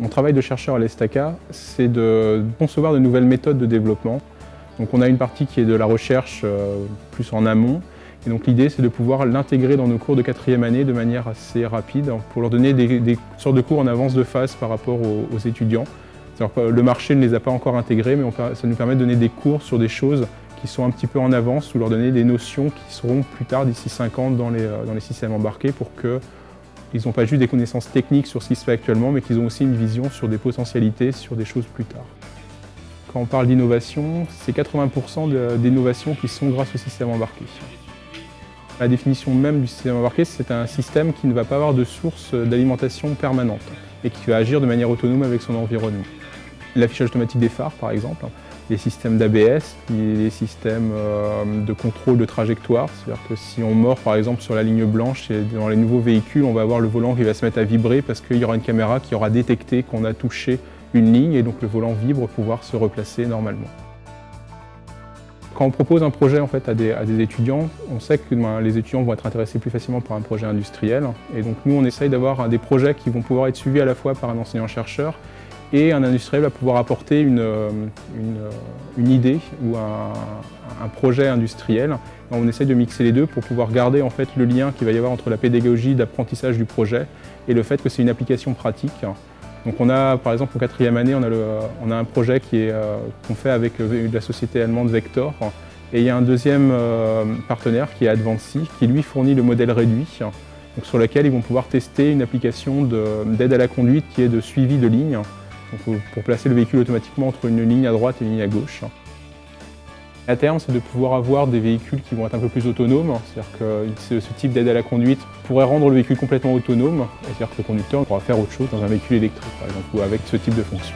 Mon travail de chercheur à l'ESTACA, c'est de concevoir de nouvelles méthodes de développement. Donc on a une partie qui est de la recherche plus en amont. Et donc l'idée, c'est de pouvoir l'intégrer dans nos cours de 4e année de manière assez rapide pour leur donner des sortes de cours en avance de phase par rapport aux étudiants. Le marché ne les a pas encore intégrés, mais ça nous permet de donner des cours sur des choses qui sont un petit peu en avance ou leur donner des notions qui seront plus tard, d'ici 5 ans, dans les systèmes embarqués pour qu'ils n'ont pas juste des connaissances techniques sur ce qui se fait actuellement, mais qu'ils ont aussi une vision sur des potentialités, sur des choses plus tard. Quand on parle d'innovation, c'est 80% d'innovations qui sont grâce au système embarqué. La définition même du système embarqué, c'est un système qui ne va pas avoir de source d'alimentation permanente et qui va agir de manière autonome avec son environnement. L'affichage automatique des phares, par exemple, les systèmes d'ABS, les systèmes de contrôle de trajectoire, c'est-à-dire que si on mord par exemple sur la ligne blanche et dans les nouveaux véhicules, on va avoir le volant qui va se mettre à vibrer parce qu'il y aura une caméra qui aura détecté qu'on a touché une ligne et donc le volant vibre pour pouvoir se replacer normalement. Quand on propose un projet en fait, à des étudiants, on sait que les étudiants vont être intéressés plus facilement par un projet industriel. Et donc nous, on essaye d'avoir des projets qui vont pouvoir être suivis à la fois par un enseignant-chercheur et un industriel va pouvoir apporter une idée ou un projet industriel. Et on essaye de mixer les deux pour pouvoir garder en fait, le lien qu'il va y avoir entre la pédagogie d'apprentissage du projet et le fait que c'est une application pratique. Donc on a, par exemple, en 4e année, on a un projet qu'on fait avec la société allemande Vector. Et il y a un deuxième partenaire qui est Advancy, qui lui fournit le modèle réduit, donc sur lequel ils vont pouvoir tester une application d'aide à la conduite qui est de suivi de ligne, donc pour placer le véhicule automatiquement entre une ligne à droite et une ligne à gauche. À terme, c'est de pouvoir avoir des véhicules qui vont être un peu plus autonomes, c'est-à-dire que ce type d'aide à la conduite pourrait rendre le véhicule complètement autonome, c'est-à-dire que le conducteur pourra faire autre chose dans un véhicule électrique, par exemple, ou avec ce type de fonction.